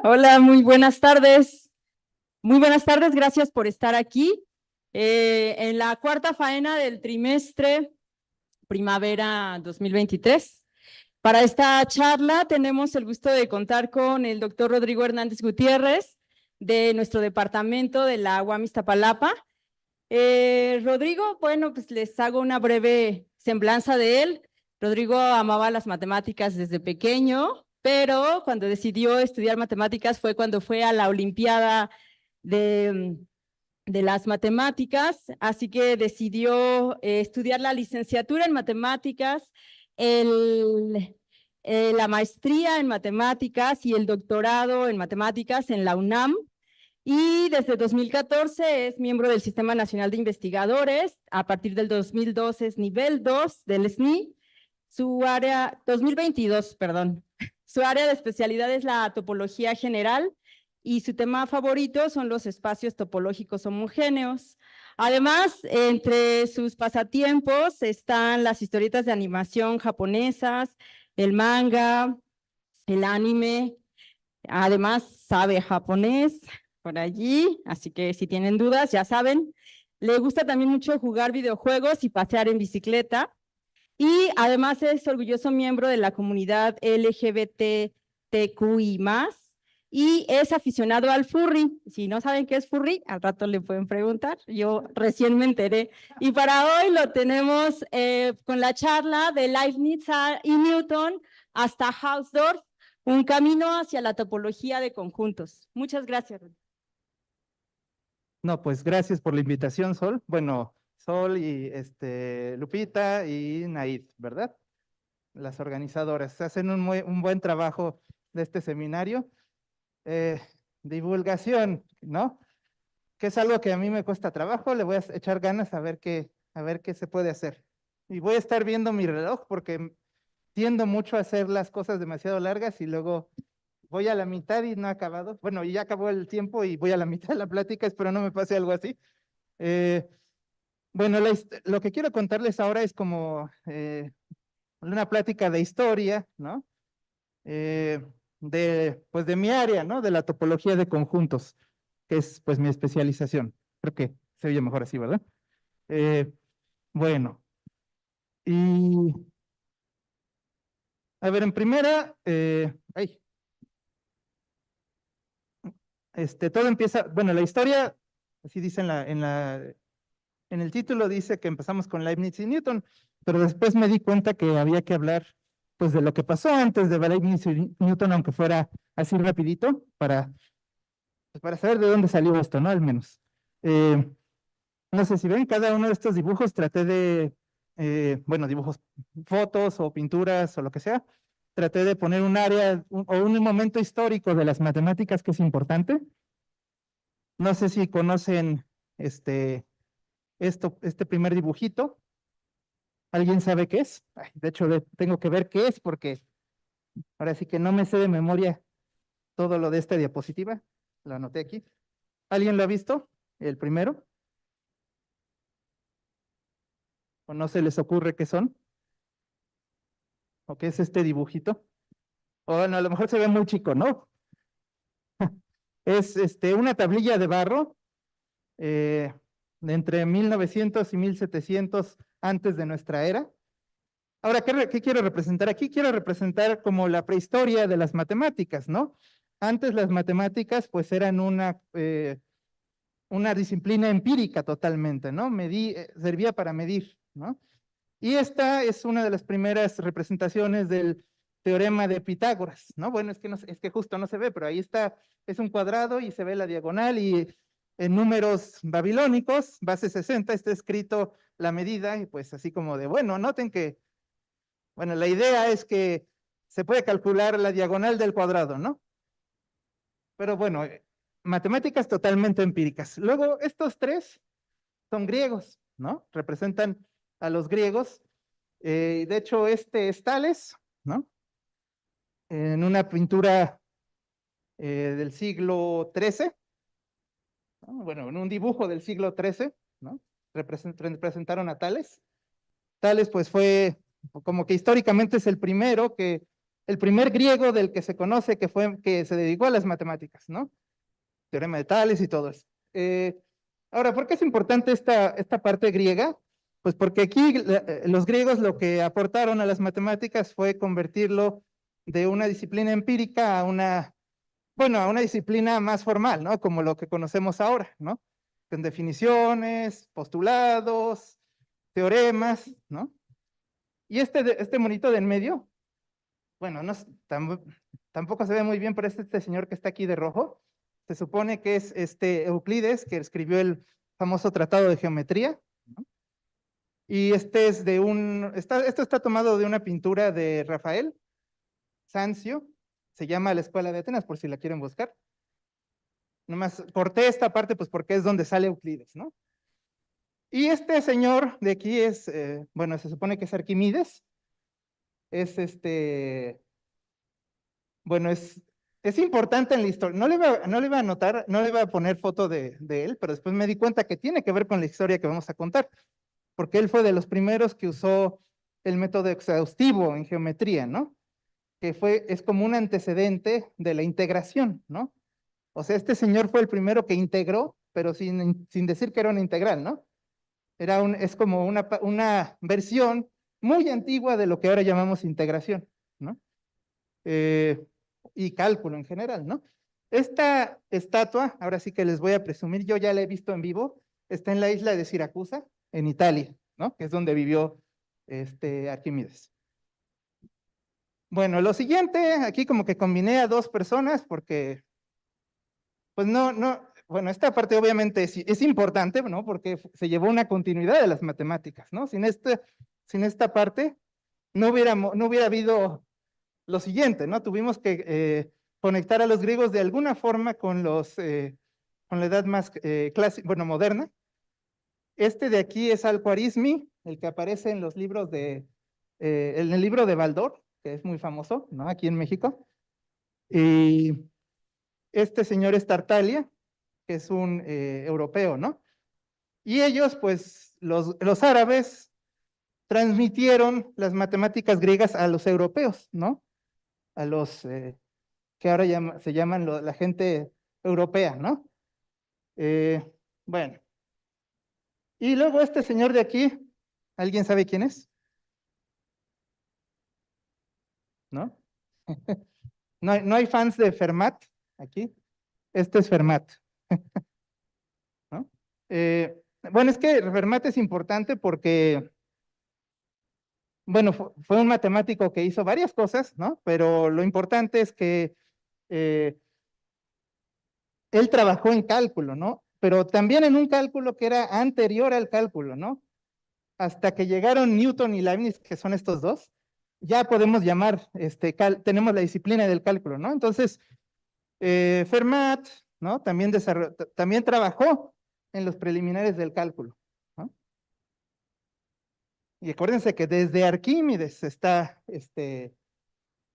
Hola, muy buenas tardes. Muy buenas tardes, gracias por estar aquí en la cuarta faena del trimestre primavera 2023. Para esta charla tenemos el gusto de contar con el doctor Rodrigo Hernández Gutiérrez de nuestro departamento de la UAM Iztapalapa. Rodrigo, bueno, pues les hago una breve semblanza de él. Rodrigo amaba las matemáticas desde pequeño, pero cuando decidió estudiar matemáticas fue cuando fue a la Olimpiada de, de las Matemáticas, así que decidió estudiar la licenciatura en matemáticas, el, la maestría en matemáticas y el doctorado en matemáticas en la UNAM. Y desde 2014 es miembro del Sistema Nacional de Investigadores. A partir del 2012 es nivel 2 del SNI. Su área, 2022, perdón. Su área de especialidad es la topología general y su tema favorito son los espacios topológicos homogéneos. Además, entre sus pasatiempos están las historietas de animación japonesas, el manga, el anime. Además, sabe japonés por allí, así que si tienen dudas, ya saben. Le gusta también mucho jugar videojuegos y pasear en bicicleta. Y además es orgulloso miembro de la comunidad LGBTQI+, y es aficionado al furry. Si no saben qué es furry, al rato le pueden preguntar. Yo recién me enteré. Y para hoy lo tenemos con la charla de Leibniz y Newton hasta Hausdorff, un camino hacia la topología de conjuntos. Muchas gracias. No, pues gracias por la invitación, Sol. Bueno, Sol y Lupita y Naid, ¿verdad? Las organizadoras hacen un buen trabajo de este seminario. Eh, Divulgación, ¿no? Que es algo que a mí me cuesta trabajo. Le voy a echar ganas a ver qué se puede hacer. Y voy a estar viendo mi reloj porque tiendo mucho a hacer las cosas demasiado largas y luego voy a la mitad y no he acabado. Bueno, y ya acabó el tiempo y voy a la mitad de la plática, espero no me pase algo así. Eh, bueno, lo que quiero contarles ahora es como una plática de historia, ¿no? Eh, pues de mi área, ¿no? De la topología de conjuntos, que es pues mi especialización. Creo que se oye mejor así, ¿verdad? Eh, bueno, y a ver, en primera, todo empieza, bueno, la historia, así dice en el título dice que empezamos con Leibniz y Newton, pero después me di cuenta que había que hablar pues de lo que pasó antes de Leibniz y Newton, aunque fuera así rapidito, pues, para saber de dónde salió esto, ¿no? Al menos. Eh, no sé si ven, cada uno de estos dibujos traté de, bueno, dibujos, fotos o pinturas o lo que sea, traté de poner un área o un momento histórico de las matemáticas que es importante. No sé si conocen este primer dibujito. ¿Alguien sabe qué es? Ay, de hecho, tengo que ver qué es porque ahora sí que no me sé de memoria todo lo de esta diapositiva. Lo anoté aquí. ¿Alguien lo ha visto? ¿El primero? ¿O no se les ocurre qué son? ¿O qué es este dibujito? O bueno, a lo mejor se ve muy chico, ¿no? Es una tablilla de barro eh, de entre 1900 y 1700 antes de nuestra era. Ahora, ¿qué quiero representar aquí? Quiero representar como la prehistoria de las matemáticas, ¿no? Antes las matemáticas pues eran una disciplina empírica totalmente, ¿no? Servía para medir, ¿no? Y esta es una de las primeras representaciones del teorema de Pitágoras, ¿no? Bueno, es que, no, es que justo no se ve, pero ahí está, es un cuadrado y se ve la diagonal y en números babilónicos, base 60, está escrito la medida y pues así como de, bueno, noten que, bueno, la idea es que se puede calcular la diagonal del cuadrado, ¿no? Pero bueno, matemáticas totalmente empíricas. Luego, estos tres son griegos, ¿no? Representan a los griegos. De hecho, este es Tales, ¿no? En una pintura del siglo XIII, ¿no? Bueno, en un dibujo del siglo XIII, ¿no? Representaron a Tales. Tales, pues fue como que históricamente es el primero que el primer griego del que se conoce que se dedicó a las matemáticas, ¿no? Teorema de Tales y todo eso. Ahora, ¿por qué es importante esta parte griega? Pues porque aquí los griegos lo que aportaron a las matemáticas fue convertirlo de una disciplina empírica a bueno, a una disciplina más formal, ¿no? Como lo que conocemos ahora, ¿no? Con definiciones, postulados, teoremas, ¿no? Y este monito de en medio, bueno, tampoco se ve muy bien, pero es este señor que está aquí de rojo. Se supone que es Euclides, que escribió el famoso Tratado de Geometría, ¿no? Y este es esto está tomado de una pintura de Rafael Sanzio, se llama La Escuela de Atenas, por si la quieren buscar. Nomás corté esta parte, pues porque es donde sale Euclides, ¿no? Y este señor de aquí bueno, se supone que es Arquímedes, es bueno, es importante en la historia. No le iba a anotar, no le iba a poner foto de él, pero después me di cuenta que tiene que ver con la historia que vamos a contar, porque él fue de los primeros que usó el método exhaustivo en geometría, ¿no? Es como un antecedente de la integración, ¿no? O sea, este señor fue el primero que integró, pero sin decir que era una integral, ¿no? Es como una versión muy antigua de lo que ahora llamamos integración, ¿no? Y cálculo en general, ¿no? Esta estatua, ahora sí que les voy a presumir, yo ya la he visto en vivo, está en la isla de Siracusa, en Italia, ¿no? Que es donde vivió Arquímedes. Bueno, lo siguiente, aquí como que combiné a dos personas porque, pues bueno, esta parte obviamente es importante, ¿no? Porque se llevó una continuidad de las matemáticas, ¿no? Sin esta parte no hubiera habido lo siguiente, ¿no? Tuvimos que conectar a los griegos de alguna forma con con la edad más clásica, bueno, moderna. Este de aquí es Al-Khwarizmi, el que aparece en los libros en el libro de Baldor, que es muy famoso, ¿no? Aquí en México. Y este señor es Tartaglia, que es un europeo, ¿no? Y ellos, pues, los árabes transmitieron las matemáticas griegas a los europeos, ¿no? A los que ahora se llaman la gente europea, ¿no? Bueno, y luego este señor de aquí, ¿alguien sabe quién es? ¿No? No hay fans de Fermat aquí. Este es Fermat, ¿no? Bueno, es que Fermat es importante porque, bueno, fue un matemático que hizo varias cosas, ¿no? Pero lo importante es que eh, él trabajó en cálculo, ¿no? Pero también en un cálculo que era anterior al cálculo, ¿no? Hasta que llegaron Newton y Leibniz, que son estos dos, ya podemos llamar, tenemos la disciplina del cálculo, ¿no? Entonces, Fermat, ¿no? También trabajó en los preliminares del cálculo, ¿no? Y acuérdense que desde Arquímedes está,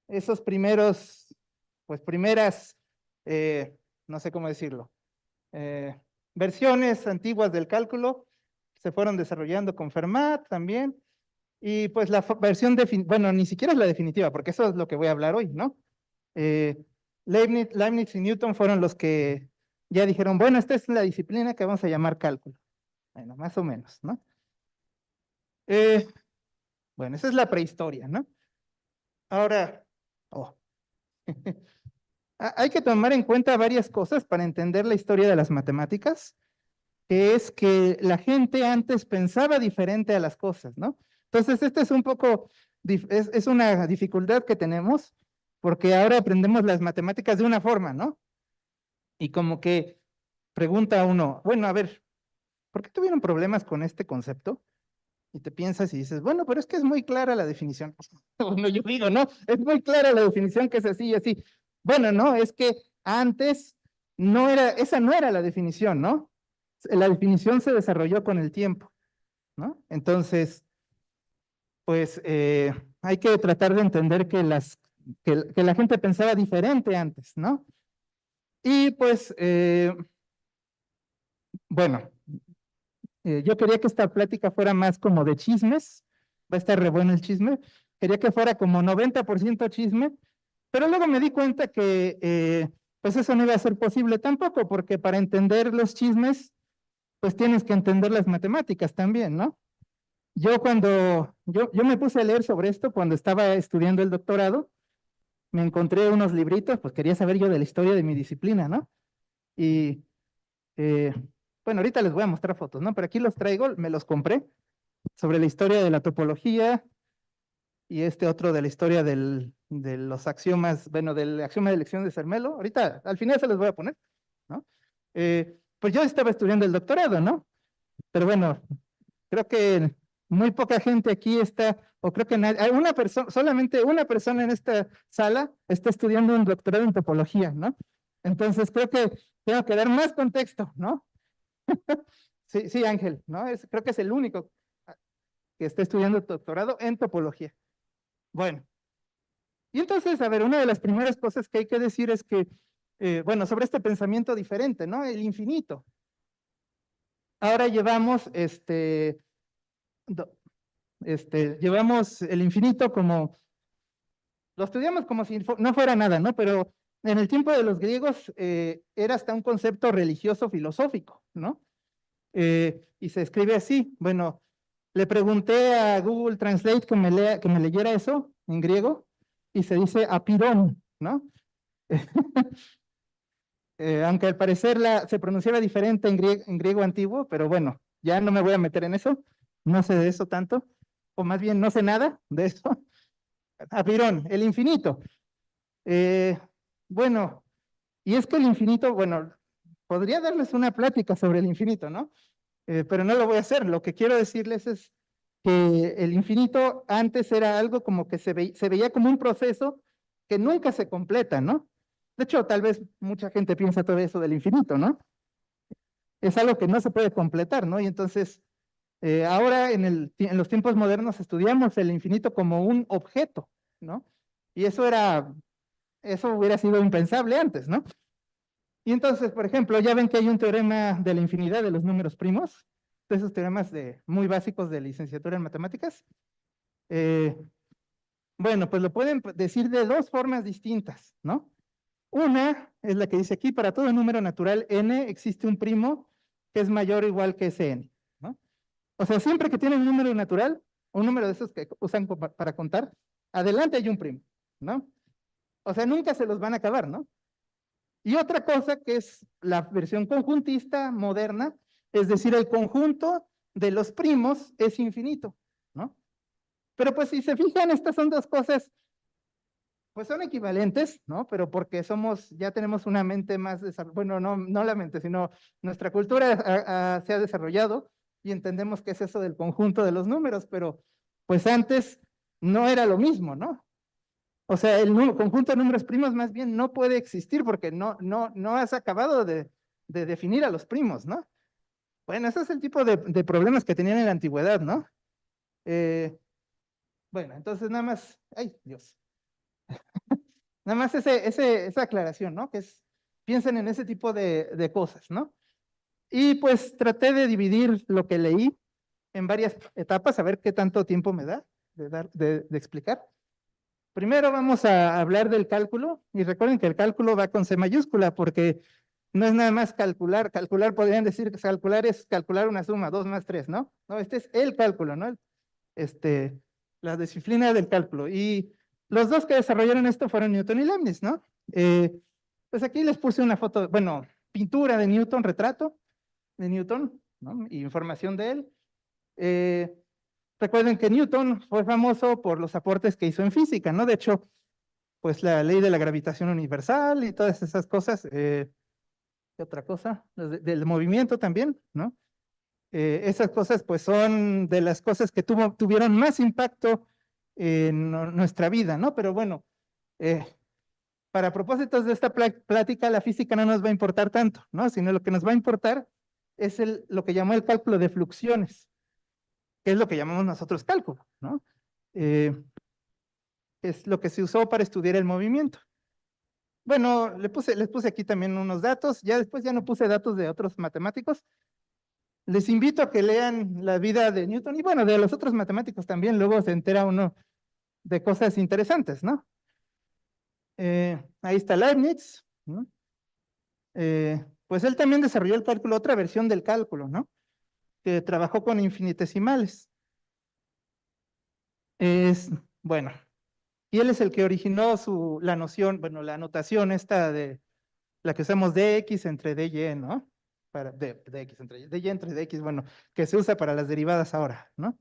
esos primeras, no sé cómo decirlo, eh, versiones antiguas del cálculo se fueron desarrollando con Fermat también. Y pues la versión bueno, ni siquiera es la definitiva, porque eso es lo que voy a hablar hoy, ¿no? Leibniz y Newton fueron los que ya dijeron, bueno, esta es la disciplina que vamos a llamar cálculo. Bueno, más o menos, ¿no? Bueno, esa es la prehistoria, ¿no? Ahora, oh, hay que tomar en cuenta varias cosas para entender la historia de las matemáticas, que es que la gente antes pensaba diferente a las cosas, ¿no? Entonces, este es un poco, es una dificultad que tenemos, porque ahora aprendemos las matemáticas de una forma, ¿no? Y como que pregunta uno, bueno, a ver, ¿por qué tuvieron problemas con este concepto? Y te piensas y dices, bueno, pero es que es muy clara la definición. Bueno, yo digo, no, es muy clara la definición que es así y así. Bueno, no, es que antes esa no era la definición, ¿no? La definición se desarrolló con el tiempo, ¿no? Entonces, pues hay que tratar de entender que la gente pensaba diferente antes, ¿no? Y pues, bueno, yo quería que esta plática fuera más como de chismes, va a estar re bueno el chisme, quería que fuera como 90% chisme, pero luego me di cuenta que pues eso no iba a ser posible tampoco, porque para entender los chismes, pues tienes que entender las matemáticas también, ¿no? Yo me puse a leer sobre esto cuando estaba estudiando el doctorado, me encontré unos libritos, pues quería saber yo de la historia de mi disciplina, ¿no? Y eh, bueno, ahorita les voy a mostrar fotos, ¿no? Pero aquí los traigo, me los compré, sobre la historia de la topología y este otro de la historia de los axiomas, bueno, del axioma de elección de Zermelo. Ahorita, al final se los voy a poner, ¿no? Pues yo estaba estudiando el doctorado, ¿no? Pero bueno, creo que muy poca gente aquí está, o creo que hay una persona, solamente una persona en esta sala está estudiando un doctorado en topología, ¿no? Entonces creo que tengo que dar más contexto, ¿no? Sí, sí, Ángel, ¿no? Creo que es el único que está estudiando doctorado en topología. Bueno, y entonces, a ver, una de las primeras cosas que hay que decir es que, bueno, sobre este pensamiento diferente, ¿no? El infinito. Ahora llevamos llevamos el infinito como, lo estudiamos como si no fuera nada, ¿no? Pero en el tiempo de los griegos era hasta un concepto religioso filosófico, ¿no? Y se escribe así. Bueno, le pregunté a Google Translate que me leyera eso en griego y se dice apirón, ¿no? Aunque al parecer se pronunciaba diferente en griego antiguo, pero bueno, ya no me voy a meter en eso, no sé de eso tanto, o más bien no sé nada de eso. Apirón, el infinito. Eh, bueno, y es que el infinito, bueno, podría darles una plática sobre el infinito, ¿no? Pero no lo voy a hacer. Lo que quiero decirles es que el infinito antes era algo como que se veía como un proceso que nunca se completa, ¿no? De hecho, tal vez mucha gente piensa todo eso del infinito, ¿no? Es algo que no se puede completar, ¿no? Y entonces, ahora en los tiempos modernos estudiamos el infinito como un objeto, ¿no? Y eso hubiera sido impensable antes, ¿no? Y entonces, por ejemplo, ya ven que hay un teorema de la infinidad de los números primos, de esos teoremas muy básicos de licenciatura en matemáticas. Eh, bueno, pues lo pueden decir de dos formas distintas, ¿no? Una es la que dice aquí, para todo número natural n existe un primo que es mayor o igual que ese n, ¿no? O sea, siempre que tienen un número natural, un número de esos que usan para contar, adelante hay un primo, ¿no? O sea, nunca se los van a acabar, ¿no? Y otra cosa que es la versión conjuntista moderna, es decir, el conjunto de los primos es infinito, ¿no? Pero pues si se fijan, estas son dos cosas, pues son equivalentes, ¿no? Pero porque ya tenemos una mente más desarrollada, bueno, no la mente, sino nuestra cultura se ha desarrollado y entendemos qué es eso del conjunto de los números, pero pues antes no era lo mismo, ¿no? O sea, el conjunto de números primos más bien no puede existir porque no has acabado de definir a los primos, ¿no? Bueno, ese es el tipo de problemas que tenían en la antigüedad, ¿no? Bueno, entonces nada más, ay, Dios, nada más esa aclaración, ¿no? Piensen en ese tipo de cosas, ¿no? Y pues traté de dividir lo que leí en varias etapas, a ver qué tanto tiempo me da de explicar. Primero vamos a hablar del cálculo y recuerden que el cálculo va con C mayúscula porque no es nada más calcular. Calcular podrían decir que calcular es calcular una suma, 2 más 3, ¿no? No, este es el cálculo, ¿no? La disciplina del cálculo. Y los dos que desarrollaron esto fueron Newton y Leibniz, ¿no? Pues aquí les puse una foto, bueno, pintura de Newton, retrato de Newton, ¿no? Y información de él. Recuerden que Newton fue famoso por los aportes que hizo en física, ¿no? De hecho, pues la ley de la gravitación universal y todas esas cosas. ¿Qué otra cosa? Del movimiento también, ¿no? Esas cosas pues son de las cosas que tuvieron más impacto en nuestra vida, ¿no? Pero bueno, para propósitos de esta plática, la física no nos va a importar tanto, ¿no? Sino lo que nos va a importar es lo que llamó el cálculo de fluxiones, que es lo que llamamos nosotros cálculo, ¿no? Es lo que se usó para estudiar el movimiento. Bueno, les puse aquí también unos datos, ya después ya no puse datos de otros matemáticos. Les invito a que lean la vida de Newton y bueno, de los otros matemáticos también, luego se entera uno de cosas interesantes, ¿no? Ahí está Leibniz, ¿no? Pues él también desarrolló el cálculo, otra versión del cálculo, ¿no? Que trabajó con infinitesimales. Bueno, y él es el que originó la noción, bueno, la notación esta de la que usamos dx entre dy, ¿no? Para dx entre dy entre dx, bueno, que se usa para las derivadas ahora, ¿no?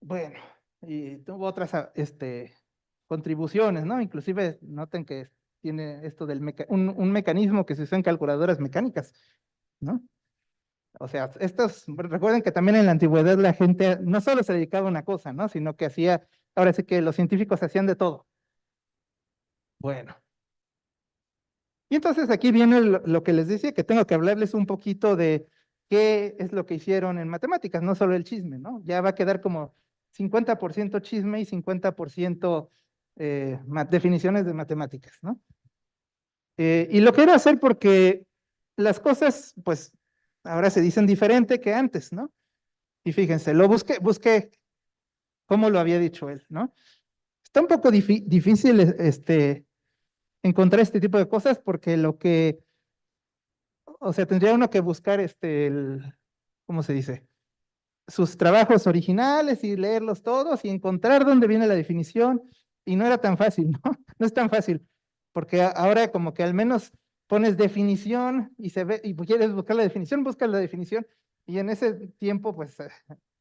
Bueno, y tuvo otras contribuciones, ¿no? Inclusive noten que tiene esto del un mecanismo que se usa en calculadoras mecánicas, ¿no? O sea, recuerden que también en la antigüedad la gente no solo se dedicaba a una cosa, ¿no? Sino que ahora sí que los científicos hacían de todo. Bueno. Y entonces aquí viene lo que les decía, que tengo que hablarles un poquito de qué es lo que hicieron en matemáticas, no solo el chisme, ¿no? Ya va a quedar como 50% chisme y 50% definiciones de matemáticas, ¿no? Y lo quiero hacer porque las cosas, pues, ahora se dicen diferente que antes, ¿no? Y fíjense, busqué cómo lo había dicho él, ¿no? Está un poco difícil encontrar este tipo de cosas porque o sea, tendría uno que buscar ¿cómo se dice? Sus trabajos originales y leerlos todos y encontrar dónde viene la definición. Y no era tan fácil, ¿no? No es tan fácil, porque ahora como que al menos pones definición y se ve, y quieres buscar la definición, buscas la definición, y en ese tiempo, pues,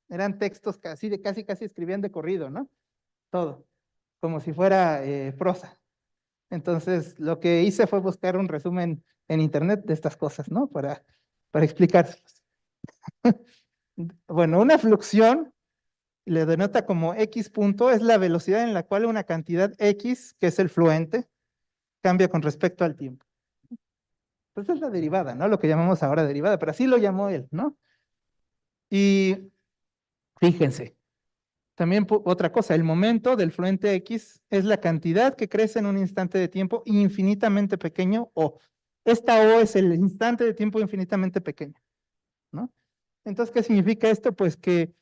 eran textos casi escribían de corrido, ¿no? Todo, como si fuera prosa. Entonces, lo que hice fue buscar un resumen en internet de estas cosas, ¿no? Para explicárselos. Bueno, una fluxión le denota como x punto, es la velocidad en la cual una cantidad x, que es el fluente, cambia con respecto al tiempo. Pues es la derivada, ¿no? Lo que llamamos ahora derivada, pero así lo llamó él, ¿no? Y fíjense, también otra cosa, el momento del fluente x es la cantidad que crece en un instante de tiempo infinitamente pequeño, o esta o es el instante de tiempo infinitamente pequeño, ¿no? Entonces, ¿qué significa esto? Pues que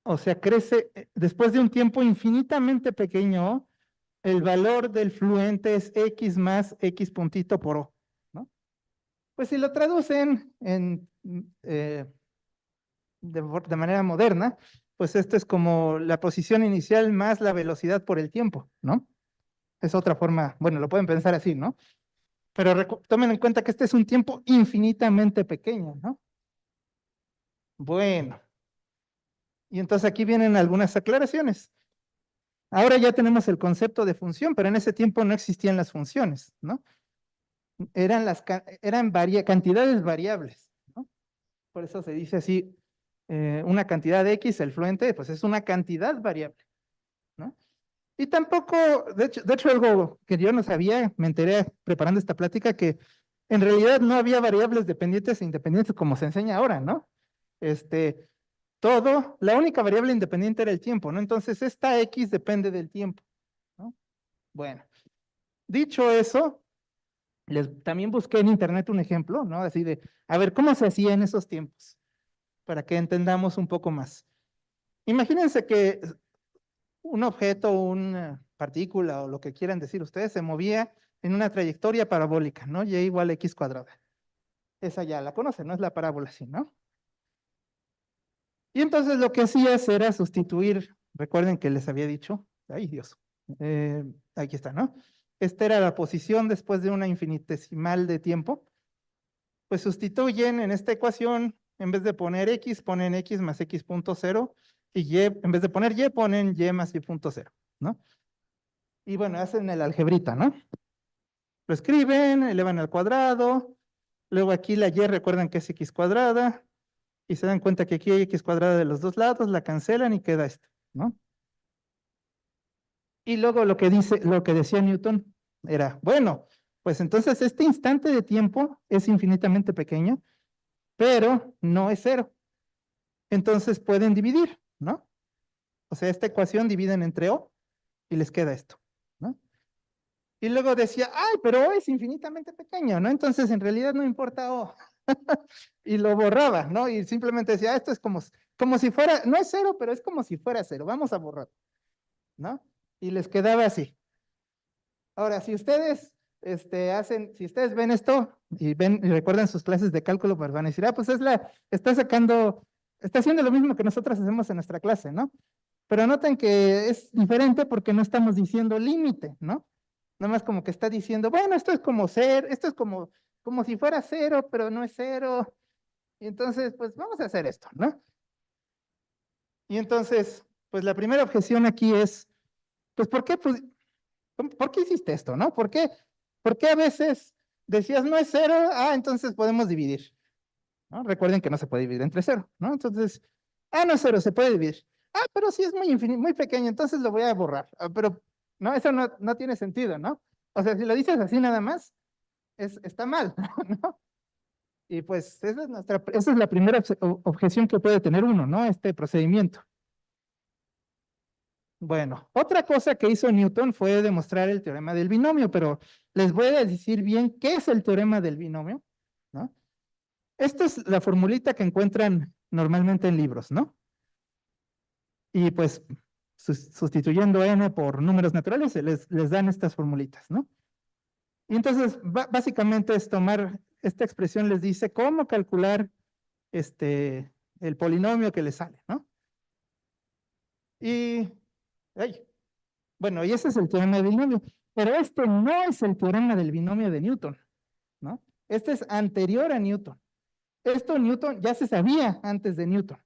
o sea, crece después de un tiempo infinitamente pequeño, el valor del fluente es x más x puntito por o, ¿no? Pues si lo traducen de manera moderna, pues esto es como la posición inicial más la velocidad por el tiempo, ¿no? Es otra forma, bueno, lo pueden pensar así, ¿no? Pero tomen en cuenta que este es un tiempo infinitamente pequeño, ¿no? Bueno, y entonces aquí vienen algunas aclaraciones. Ahora ya tenemos el concepto de función, pero en ese tiempo no existían las funciones, ¿no? Eran cantidades variables, ¿no? Por eso se dice así, una cantidad de X, el fluente, pues es una cantidad variable, ¿no? Y tampoco, de hecho algo que yo no sabía, me enteré preparando esta plática, que en realidad no había variables dependientes e independientes como se enseña ahora, ¿no? La única variable independiente era el tiempo, ¿no? Entonces esta X depende del tiempo, ¿no? Bueno, dicho eso, también busqué en internet un ejemplo, ¿no? Así de, a ver, ¿cómo se hacía en esos tiempos? Para que entendamos un poco más. Imagínense que un objeto, una partícula o lo que quieran decir ustedes, se movía en una trayectoria parabólica, ¿no? Y igual a x cuadrada. Esa ya la conocen, ¿no? Es la parábola así, ¿no? Y entonces lo que hacías era sustituir, recuerden que les había dicho, ay Dios, aquí está, ¿no? Esta era la posición después de una infinitesimal de tiempo. Pues sustituyen en esta ecuación, en vez de poner x, ponen x más x punto cero, y y, en vez de poner y, ponen y más y punto cero, ¿no? Y bueno, hacen el algebrita, ¿no? Lo escriben, elevan al cuadrado, luego aquí la y recuerdan que es x cuadrada, y se dan cuenta que aquí hay x cuadrada de los dos lados, la cancelan y queda esto, ¿no? Y luego lo que decía Newton era, bueno, pues entonces este instante de tiempo es infinitamente pequeño, pero no es cero. Entonces pueden dividir, ¿no? O sea, esta ecuación dividen entre O y les queda esto, ¿no? Y luego decía, ay, pero O es infinitamente pequeño, ¿no? Entonces en realidad no importa O. Y lo borraba, ¿no? Y simplemente decía, esto es como como si fuera, no es cero, pero es como si fuera cero, vamos a borrar, ¿no? Y les quedaba así. Ahora, si ustedes si ustedes ven esto y ven y recuerdan sus clases de cálculo, pues van a decir, pues está haciendo lo mismo que nosotros hacemos en nuestra clase, ¿no? Pero noten que es diferente porque no estamos diciendo límite, ¿no? Nada más como que está diciendo, bueno, esto es como ser, esto es como si fuera cero, pero no es cero. Y entonces, pues vamos a hacer esto, ¿no? Y entonces, pues la primera objeción aquí es, pues, ¿por qué? Pues, ¿por qué hiciste esto, no? ¿Por qué a veces decías no es cero? Entonces podemos dividir, ¿no? Recuerden que no se puede dividir entre cero, ¿no? Entonces, no es cero, se puede dividir. Pero sí es muy pequeño, entonces lo voy a borrar. Pero, no, eso no tiene sentido, ¿no? O sea, si lo dices así nada más, está mal, ¿no? Y pues esa es la primera objeción que puede tener uno, ¿no? Este procedimiento. Bueno, otra cosa que hizo Newton fue demostrar el teorema del binomio, pero les voy a decir bien qué es el teorema del binomio, ¿no? Esta es la formulita que encuentran normalmente en libros, ¿no? Y pues sustituyendo n por números naturales, les dan estas formulitas, ¿no? Y entonces, básicamente es tomar esta expresión, les dice cómo calcular el polinomio que les sale, ¿no? Y, bueno, y ese es el teorema del binomio, pero este no es el teorema del binomio de Newton, ¿no? Este es anterior a Newton. Esto Newton ya se sabía antes de Newton,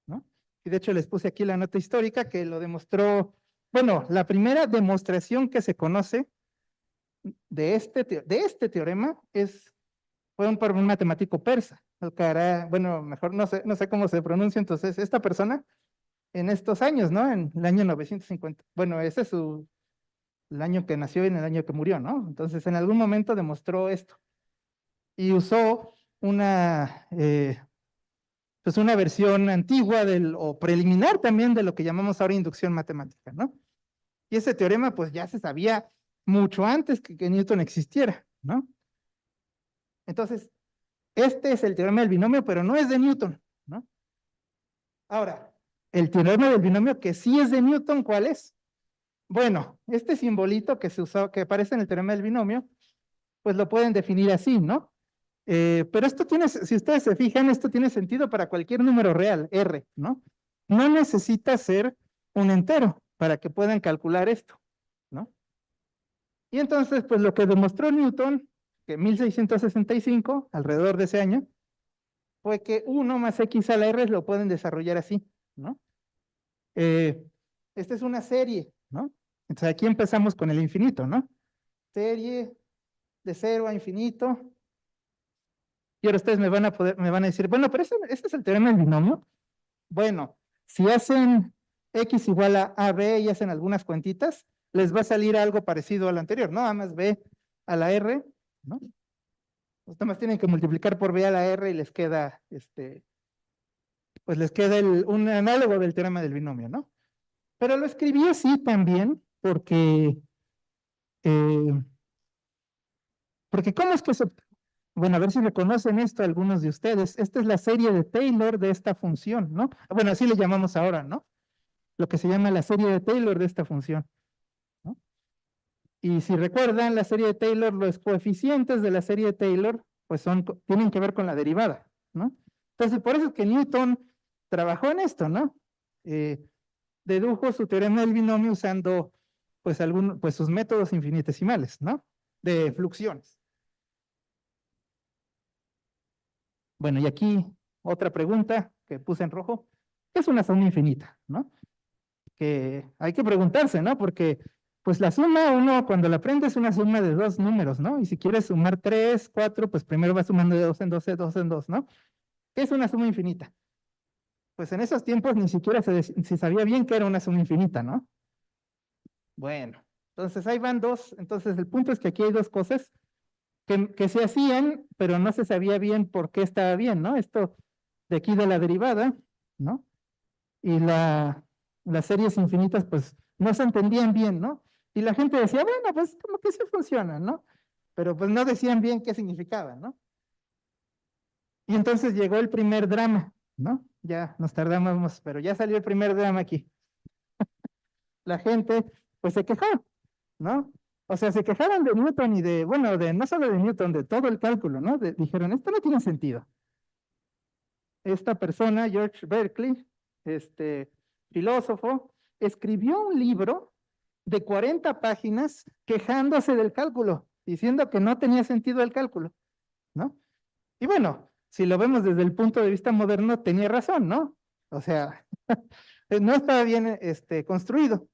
¿no? Y de hecho les puse aquí la nota histórica que lo demostró, bueno, la primera demostración que se conoce de este teorema fue por un matemático persa, bueno, mejor no sé cómo se pronuncia, entonces esta persona en estos años, ¿no? En el año 950, bueno, ese es el año que nació y en el año que murió, ¿no? Entonces en algún momento demostró esto y usó pues una versión antigua o preliminar también de lo que llamamos ahora inducción matemática, ¿no? Y ese teorema pues ya se sabía mucho antes que Newton existiera, ¿no? Entonces, este es el teorema del binomio, pero no es de Newton, ¿no? Ahora, el teorema del binomio que sí es de Newton, ¿cuál es? Bueno, este simbolito que se usó, que aparece en el teorema del binomio, pues lo pueden definir así, ¿no? Pero esto si ustedes se fijan, esto tiene sentido para cualquier número real, R, ¿no? No necesita ser un entero para que puedan calcular esto, ¿no? Y entonces, pues lo que demostró Newton, que en 1665, alrededor de ese año, fue que 1 más x a la r lo pueden desarrollar así, ¿no? Esta es una serie, ¿no? Entonces aquí empezamos con el infinito, ¿no? Serie de 0 a infinito. Y ahora ustedes me van a decir, bueno, pero este es el teorema del binomio. Bueno, si hacen x igual a AB y hacen algunas cuentitas, les va a salir algo parecido al anterior, ¿no? A más B a la R, ¿no? Pues nada más tienen que multiplicar por B a la R y les queda, pues les queda un análogo del teorema del binomio, ¿no? Pero lo escribí así también eh, porque ¿cómo es que bueno, a ver si reconocen esto algunos de ustedes. Esta es la serie de Taylor de esta función, ¿no? Bueno, así le llamamos ahora, ¿no? Lo que se llama la serie de Taylor de esta función, ¿no? Y si recuerdan la serie de Taylor, los coeficientes de la serie de Taylor, pues tienen que ver con la derivada, ¿no? Entonces, por eso es que Newton trabajó en esto, ¿no? Dedujo su teorema del binomio usando, pues sus métodos infinitesimales, ¿no? De fluxiones. Bueno, y aquí otra pregunta que puse en rojo. ¿Qué es una suma infinita, no? Que hay que preguntarse, ¿no? Porque, pues la suma, uno cuando la aprende es una suma de dos números, ¿no? Y si quieres sumar 3, 4, pues primero vas sumando de 2 en 2, de 2 en 2, ¿no? ¿Qué es una suma infinita? Pues en esos tiempos ni siquiera se sabía bien que era una suma infinita, ¿no? Bueno, entonces ahí van dos. Entonces el punto es que aquí hay dos cosas que se hacían, pero no se sabía bien por qué estaba bien, ¿no? Esto de aquí de la derivada, ¿no? Y las series infinitas, pues no se entendían bien, ¿no? Y la gente decía, bueno, pues como que sí funciona, ¿no? Pero pues no decían bien qué significaba, ¿no? Y entonces llegó el primer drama, ¿no? ya nos tardamos, pero ya salió el primer drama aquí. La gente, pues se quejó, ¿no? O sea, se quejaron de Newton y de, bueno, de no solo de Newton, de todo el cálculo, ¿no? Dijeron, esto no tiene sentido. Esta persona, George Berkeley, filósofo, escribió un libro de 40 páginas quejándose del cálculo, diciendo que no tenía sentido el cálculo, ¿no? Y bueno, si lo vemos desde el punto de vista moderno, tenía razón, ¿no? O sea, no estaba bien construido.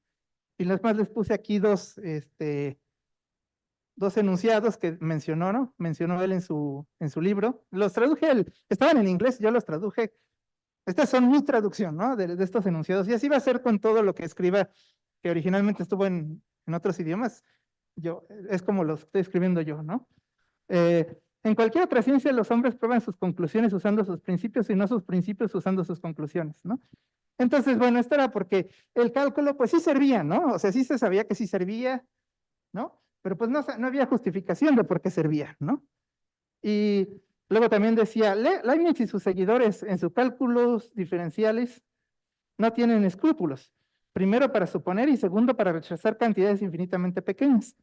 Y más les puse aquí dos enunciados que mencionó, ¿no? Mencionó él en su libro. Los traduje, estaban en inglés, yo los traduje. Estas son mi traducción, ¿no? De estos enunciados. Y así va a ser con todo lo que escriba, que originalmente estuvo en otros idiomas. Es como lo estoy escribiendo yo, ¿no? En cualquier otra ciencia, los hombres prueban sus conclusiones usando sus principios y no sus principios usando sus conclusiones, ¿no? Entonces, bueno, esto era porque el cálculo, pues sí servía, ¿no? O sea, sí se sabía que sí servía, ¿no? Pero pues no había justificación de por qué servía, ¿no? Y luego también decía, Leibniz y sus seguidores en sus cálculos diferenciales no tienen escrúpulos. Primero para suponer y segundo para rechazar cantidades infinitamente pequeñas.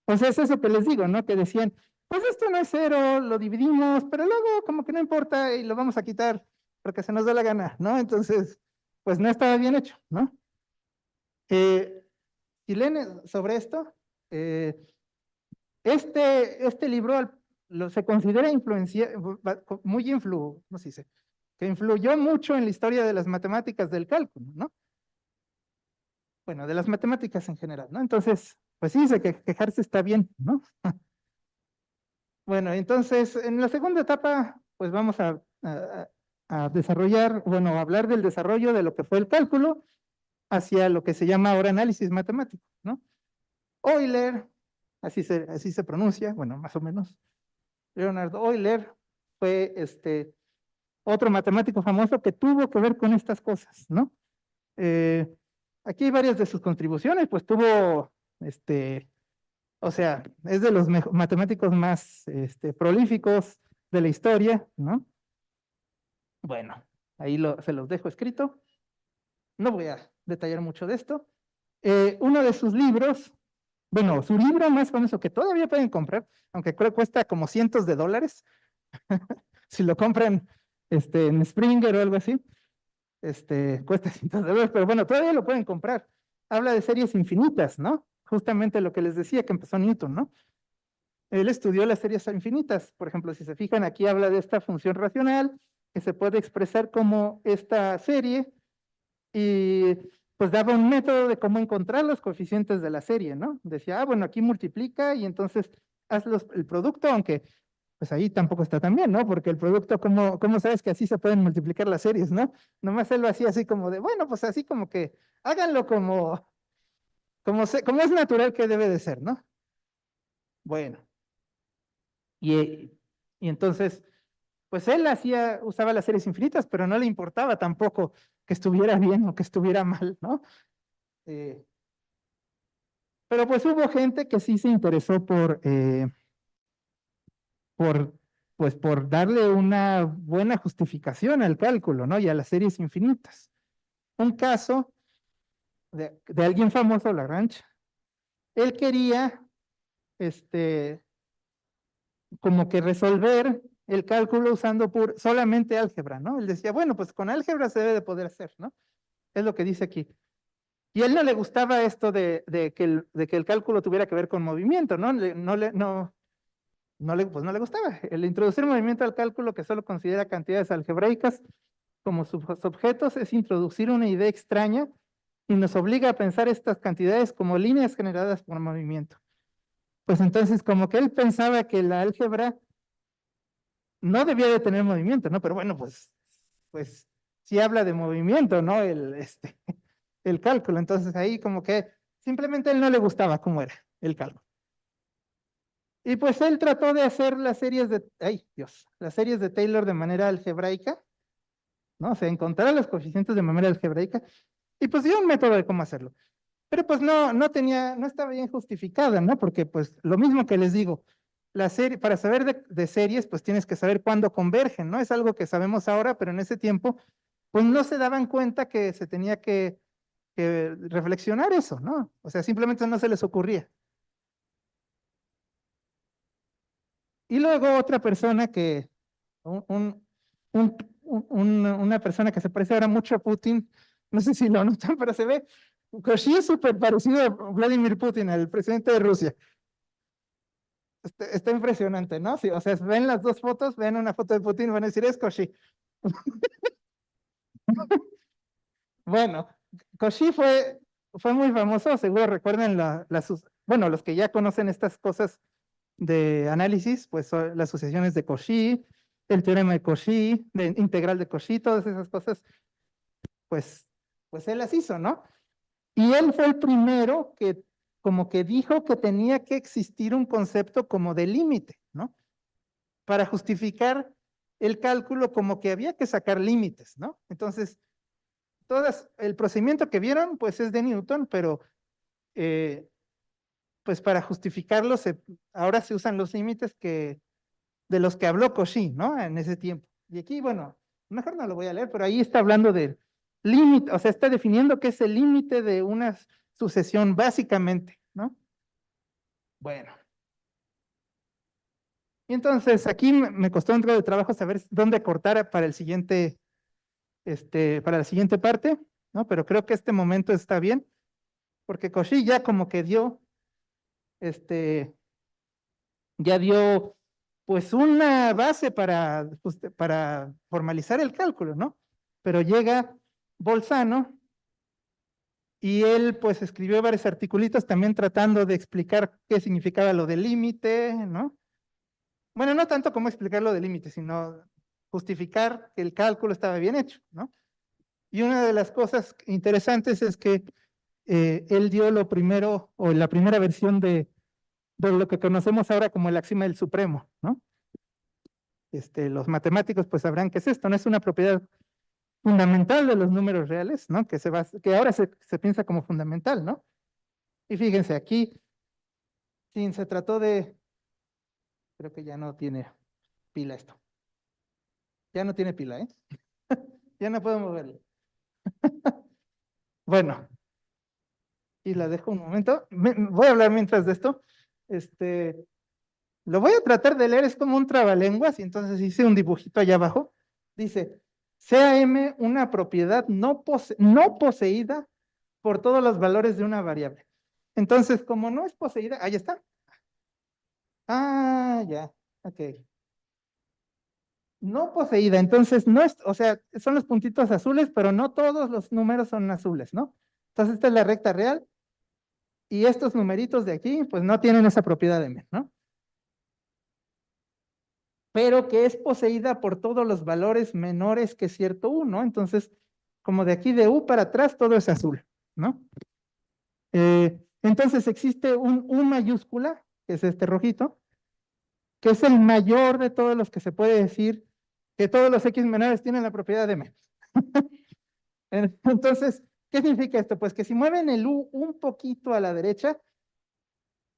O sea, es eso que les digo, ¿no? Que decían, pues esto no es cero, lo dividimos, pero luego como que no importa y lo vamos a quitar porque se nos da la gana, ¿no? Entonces, pues no estaba bien hecho, ¿no? Si leen sobre esto, eh, este libro se considera muy ¿cómo se dice? Que influyó mucho en la historia de las matemáticas del cálculo, ¿no? Bueno, de las matemáticas en general, ¿no? Entonces, pues sí, dice que quejarse está bien, ¿no? Bueno, entonces, en la segunda etapa, pues vamos a desarrollar, bueno, a hablar del desarrollo de lo que fue el cálculo hacia lo que se llama ahora análisis matemático, ¿no? Euler, así se pronuncia, bueno, más o menos. Leonard Euler fue otro matemático famoso que tuvo que ver con estas cosas, ¿no? Aquí hay varias de sus contribuciones, pues tuvo, o sea, es de los matemáticos más prolíficos de la historia, ¿no? Bueno, ahí se los dejo escrito. No voy a detallar mucho de esto. Uno de sus libros, bueno, su libro más famoso que todavía pueden comprar, aunque creo que cuesta como cientos de dólares, si lo compran en Springer o algo así, cuesta cientos de dólares, pero bueno, todavía lo pueden comprar. Habla de series infinitas, ¿no? Justamente lo que les decía que empezó Newton, ¿no? Él estudió las series infinitas. Por ejemplo, si se fijan, aquí habla de esta función racional que se puede expresar como esta serie y pues daba un método de cómo encontrar los coeficientes de la serie, ¿no? Decía, bueno, aquí multiplica y entonces haz el producto, aunque pues ahí tampoco está tan bien, ¿no? Porque el producto, ¿cómo sabes que así se pueden multiplicar las series, ¿no? Nomás él lo hacía así como de, bueno, pues así como que háganlo como es natural que debe de ser, ¿no? Bueno, y entonces, pues él usaba las series infinitas, pero no le importaba tampoco que estuviera bien o que estuviera mal, ¿no? Eh, pero pues hubo gente que sí se interesó por, pues por darle una buena justificación al cálculo, ¿no? Y a las series infinitas. Un caso de alguien famoso, Lagrange, él quería, como que resolver el cálculo usando solamente álgebra, ¿no? Él decía, bueno, pues con álgebra se debe de poder hacer, ¿no? Es lo que dice aquí. Y a él no le gustaba esto de que el cálculo tuviera que ver con movimiento, ¿no? Pues no le gustaba. El introducir movimiento al cálculo que solo considera cantidades algebraicas como sus objetos es introducir una idea extraña y nos obliga a pensar estas cantidades como líneas generadas por movimiento. Pues entonces como que él pensaba que la álgebra no debía de tener movimiento, ¿no? Pero bueno, pues sí habla de movimiento, ¿no? El cálculo. Entonces ahí como que simplemente a él no le gustaba cómo era el cálculo. Y pues él trató de hacer las series de Taylor de manera algebraica, ¿no? O sea, encontrar los coeficientes de manera algebraica y pues dio un método de cómo hacerlo. Pero pues no estaba bien justificada, ¿no? Porque pues lo mismo que les digo, para saber de series, pues tienes que saber cuándo convergen, ¿no? Es algo que sabemos ahora, pero en ese tiempo pues no se daban cuenta que se tenía que reflexionar eso, ¿no? O sea, simplemente no se les ocurría. Y luego otra persona que, un- un- una persona que se parece ahora mucho a Putin, no sé si lo notan, pero se ve, Koshi es súper parecido a Vladimir Putin, al presidente de Rusia. Está impresionante, ¿no? Sí, o sea, ven las dos fotos, ven una foto de Putin, van a decir, es Koshi. Bueno, Koshi fue muy famoso, seguro recuerden bueno, los que ya conocen estas cosas de análisis, pues son las asociaciones de Cauchy, el teorema de Cauchy, de integral de Cauchy, todas esas cosas, pues, pues él las hizo, ¿no? Y él fue el primero que como que dijo que tenía que existir un concepto como de límite, ¿no? Para justificar el cálculo como que había que sacar límites, ¿no? Entonces, el procedimiento que vieron, pues es de Newton, pero pues para justificarlo, ahora se usan los límites de los que habló Cauchy, ¿no? En ese tiempo. Y aquí, bueno, mejor no lo voy a leer, pero ahí está hablando del límite, o sea, está definiendo qué es el límite de una sucesión, básicamente, ¿no? Bueno. Y entonces aquí me costó un poco de trabajo saber dónde cortar para para la siguiente parte, ¿no? Pero creo que este momento está bien, porque Cauchy ya como que este, ya dio pues una base para formalizar el cálculo, ¿no? Pero llega Bolzano y él pues escribió varios articulitos también tratando de explicar qué significaba lo del límite, ¿no? Bueno, no tanto como explicar lo del límite, sino justificar que el cálculo estaba bien hecho, ¿no? Y una de las cosas interesantes es que él dio lo primero, o la primera versión de lo que conocemos ahora como el axioma del supremo, ¿no? Los matemáticos pues sabrán qué es esto, no es una propiedad fundamental de los números reales, ¿no? Que ahora se piensa como fundamental, ¿no? Y fíjense, aquí, sí, se trató creo que ya no tiene pila esto, ya no tiene pila, ¿eh? Ya no puedo moverlo. Bueno, y la dejo un momento, voy a hablar mientras de esto, lo voy a tratar de leer, es como un trabalenguas, y entonces hice un dibujito allá abajo, dice, sea M una propiedad no poseída por todos los valores de una variable. Entonces, como no es poseída, ahí está. Ah, ya, ok. No poseída, entonces no es, o sea, son los puntitos azules, pero no todos los números son azules, ¿no? Entonces, esta es la recta real y estos numeritos de aquí, pues no tienen esa propiedad de M, ¿no? Pero que es poseída por todos los valores menores que cierto U, ¿no? Entonces, como de aquí de U para atrás, todo es azul, ¿no? Entonces existe un U mayúscula, que es este rojito, que es el mayor de todos los que se puede decir que todos los X menores tienen la propiedad de M. Entonces, ¿qué significa esto? Pues que si mueven el U un poquito a la derecha,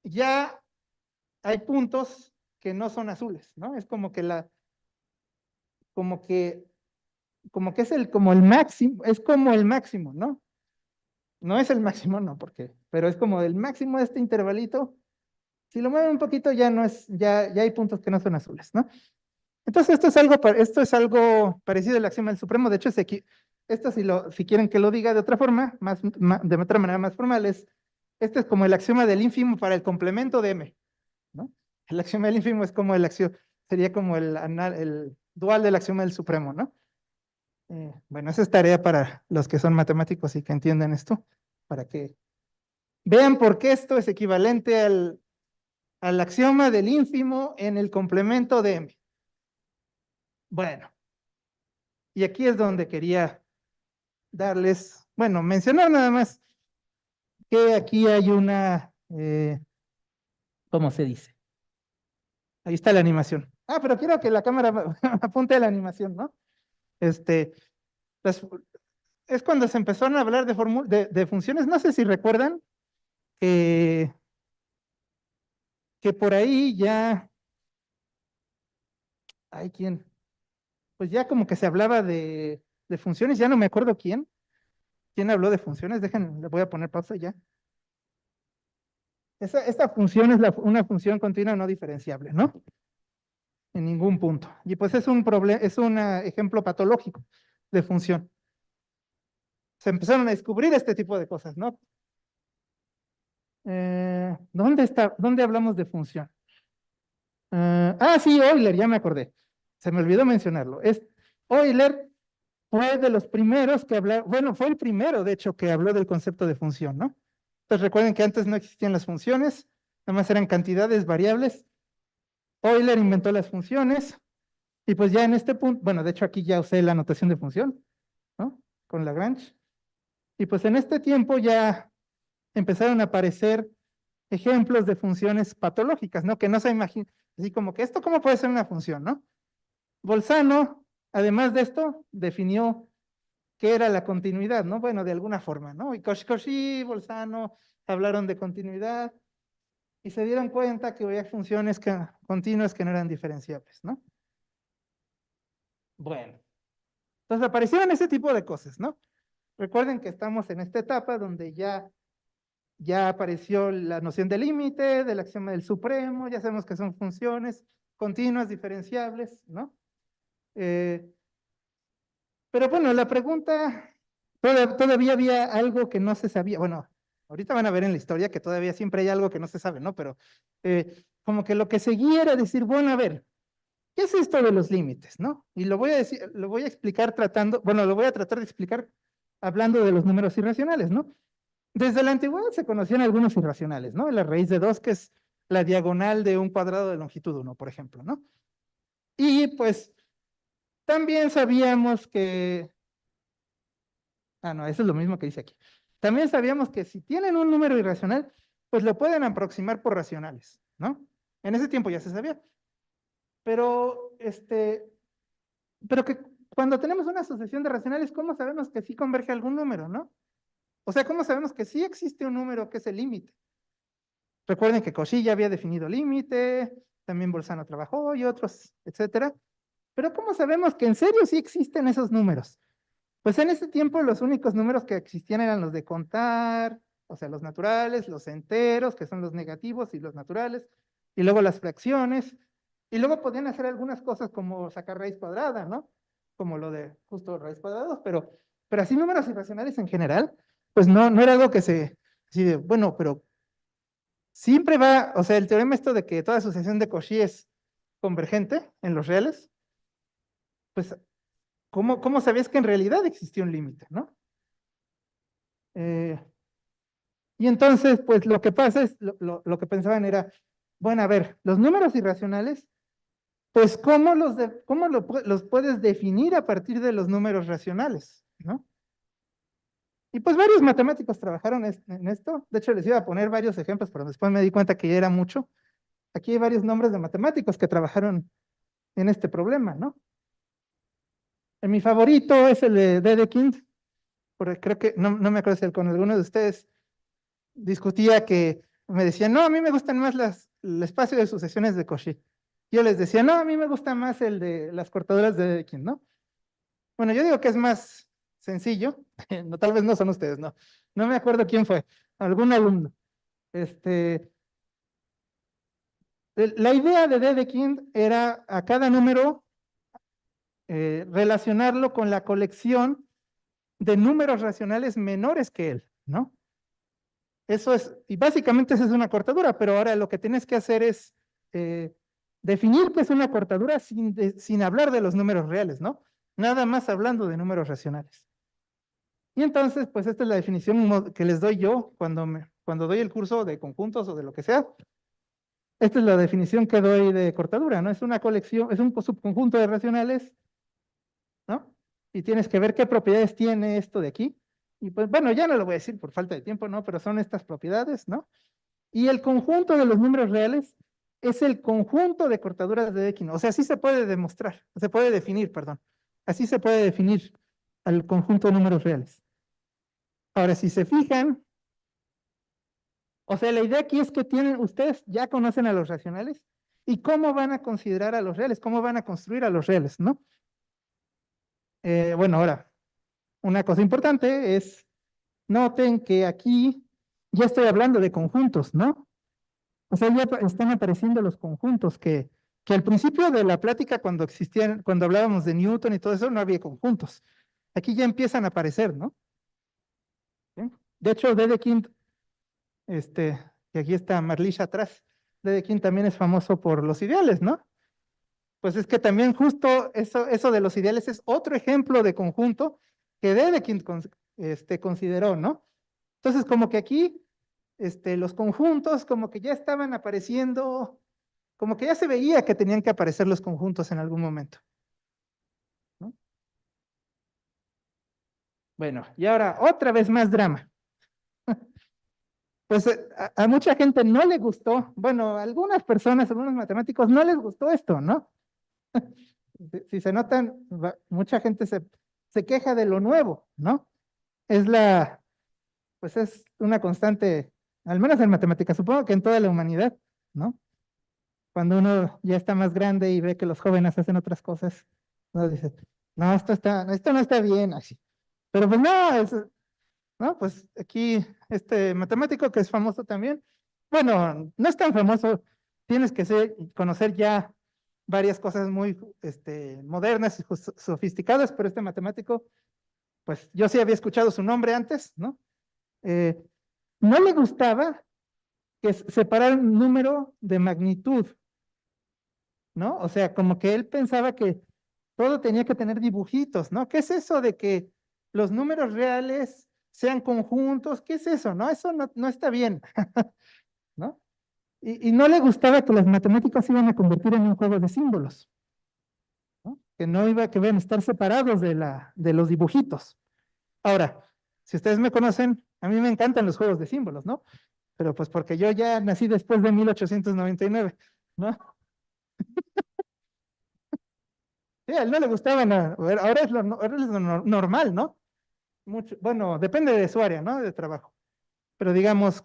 ya hay puntos que no son azules, ¿no? Es como que, como que es como el máximo, es como el máximo, ¿no? No es el máximo, no, porque, pero es como el máximo de este intervalito. Si lo mueven un poquito, ya no es, ya hay puntos que no son azules, ¿no? Entonces, esto es algo parecido al axioma del supremo. De hecho, esto si quieren que lo diga de otra forma, de otra manera más formal, este es como el axioma del ínfimo para el complemento de M, ¿no? El axioma del ínfimo es como sería como el dual del axioma del supremo, ¿no? Bueno, esa es tarea para los que son matemáticos y que entiendan esto, para que vean por qué esto es equivalente al axioma del ínfimo en el complemento de M. Bueno, y aquí es donde quería mencionar nada más que aquí hay ¿cómo se dice? Ahí está la animación. Ah, pero quiero que la cámara apunte a la animación, ¿no? Este, las- es cuando se empezaron a hablar de funciones, no sé si recuerdan que, que por ahí ya, hay quien, pues ya como que se hablaba de de funciones, ya no me acuerdo quién habló de funciones, le voy a poner pausa ya. Esta función es una función continua no diferenciable, ¿no? En ningún punto. Y pues es un ejemplo patológico de función. Se empezaron a descubrir este tipo de cosas, ¿no? ¿Dónde hablamos de función? Sí, Euler, ya me acordé. Se me olvidó mencionarlo. Euler fue de los primeros que habló, bueno, fue el primero, de hecho, que habló del concepto de función, ¿no? Entonces recuerden que antes no existían las funciones, nada más eran cantidades variables. Euler inventó las funciones y pues ya en este punto, bueno, de hecho aquí ya usé la notación de función, ¿no? Con Lagrange. Y pues en este tiempo ya empezaron a aparecer ejemplos de funciones patológicas, ¿no? Que no se imagina, así como que esto, ¿cómo puede ser una función, no? Bolzano, además de esto, definió qué era la continuidad, ¿no? Bueno, de alguna forma, ¿no? Y Cauchy, Bolzano hablaron de continuidad y se dieron cuenta que había funciones continuas que no eran diferenciables, ¿no? Bueno, entonces aparecieron ese tipo de cosas, ¿no? Recuerden que estamos en esta etapa donde ya apareció la noción de límite, del axioma del supremo, ya sabemos que son funciones continuas, diferenciables, ¿no? Pero bueno, la pregunta, todavía había algo que no se sabía. Bueno, ahorita van a ver en la historia que todavía siempre hay algo que no se sabe, ¿no? Pero como que lo que seguía era decir, bueno, a ver, ¿qué es esto de los límites, no? Y lo voy a explicar lo voy a tratar de explicar hablando de los números irracionales, ¿no? Desde la antigüedad se conocían algunos irracionales, ¿no? La raíz de 2, que es la diagonal de un cuadrado de longitud 1, por ejemplo, ¿no? Y pues también sabíamos que... no, eso es lo mismo que dice aquí. También sabíamos que si tienen un número irracional, pues lo pueden aproximar por racionales, ¿no? En ese tiempo ya se sabía. Pero, pero que cuando tenemos una asociación de racionales, ¿cómo sabemos que sí converge algún número, no? O sea, ¿cómo sabemos que sí existe un número que es el límite? Recuerden que Cauchy ya había definido límite, también Bolzano trabajó y otros, etcétera. Pero ¿cómo sabemos que en serio sí existen esos números? Pues en ese tiempo los únicos números que existían eran los de contar, o sea, los naturales, los enteros, que son los negativos y los naturales, y luego las fracciones, y luego podían hacer algunas cosas como sacar raíz cuadrada, ¿no? Como lo de justo raíz cuadrada, pero así números irracionales en general, pues no era algo que así de, bueno, pero siempre va, o sea, el teorema esto de que toda asociación de Cauchy es convergente en los reales, pues, ¿cómo sabías que en realidad existía un límite, no? Y entonces, pues lo que pasa es, lo que pensaban era, bueno, a ver, los números irracionales, pues ¿cómo los puedes definir a partir de los números racionales, ¿no? Y pues varios matemáticos trabajaron en esto. De hecho, les iba a poner varios ejemplos, pero después me di cuenta que ya era mucho. Aquí hay varios nombres de matemáticos que trabajaron en este problema, ¿no? Mi favorito es el de Dedekind, porque creo que, no me acuerdo si con alguno de ustedes discutía que me decían, no, a mí me gustan más el espacio de sucesiones de Cauchy. Yo les decía, no, a mí me gusta más el de las cortaduras de Dedekind, ¿no? Bueno, yo digo que es más sencillo, no, tal vez no son ustedes, no. No me acuerdo quién fue, algún alumno. La idea de Dedekind era a cada número relacionarlo con la colección de números racionales menores que él, ¿no? Eso es, y básicamente esa es una cortadura, pero ahora lo que tienes que hacer es definir qué es una cortadura sin hablar de los números reales, ¿no? Nada más hablando de números racionales. Y entonces, pues esta es la definición que les doy yo cuando doy el curso de conjuntos o de lo que sea. Esta es la definición que doy de cortadura, ¿no? Es una colección, es un subconjunto de racionales, ¿no? Y tienes que ver qué propiedades tiene esto de aquí. Y pues bueno, ya no lo voy a decir por falta de tiempo, ¿no? Pero son estas propiedades, ¿no? Y el conjunto de los números reales es el conjunto de cortaduras de Dedekind. O sea, así se puede demostrar, se puede definir, perdón. Así se puede definir al conjunto de números reales. Ahora, si se fijan, o sea, la idea aquí es que ustedes ya conocen a los racionales y cómo van a considerar a los reales, cómo van a construir a los reales, ¿no? Bueno, ahora, una cosa importante es, noten que aquí ya estoy hablando de conjuntos, ¿no? O sea, ya están apareciendo los conjuntos que al principio de la plática, cuando existían, cuando hablábamos de Newton y todo eso, no había conjuntos. Aquí ya empiezan a aparecer, ¿no? ¿Sí? De hecho, Dedekind, y aquí está Marlisha atrás, Dedekind también es famoso por los ideales, ¿no? Pues es que también justo eso de los ideales es otro ejemplo de conjunto que Dedekind consideró, ¿no? Entonces, como que aquí, los conjuntos como que ya estaban apareciendo, como que ya se veía que tenían que aparecer los conjuntos en algún momento, ¿no? Bueno, y ahora otra vez más drama. Pues a mucha gente no le gustó, bueno, a algunas personas, algunos matemáticos no les gustó esto, ¿no? Si se notan, mucha gente se queja de lo nuevo, ¿no? Es pues es una constante, al menos en matemáticas, supongo que en toda la humanidad, ¿no? Cuando uno ya está más grande y ve que los jóvenes hacen otras cosas, uno dice, no, esto no está bien, así. Pero pues no, ¿no? Pues aquí este matemático que es famoso también, bueno, no es tan famoso, tienes que conocer ya varias cosas muy modernas y sofisticadas, pero este matemático, pues yo sí había escuchado su nombre antes, ¿no? Eh, no le gustaba que separar un número de magnitud, ¿no? O sea, como que él pensaba que todo tenía que tener dibujitos, ¿no? ¿Qué es eso de que los números reales sean conjuntos? ¿Qué es eso? No, eso no está bien, ¿no? Y no le gustaba que las matemáticas se iban a convertir en un juego de símbolos, ¿no? Que no iba a que van a estar separados de los dibujitos. Ahora, si ustedes me conocen, a mí me encantan los juegos de símbolos, ¿no? Pero pues porque yo ya nací después de 1899, ¿no? Sí, a él no le gustaba nada. Ahora ahora es lo normal, ¿no? Mucho, bueno, depende de su área, ¿no? De trabajo. Pero digamos,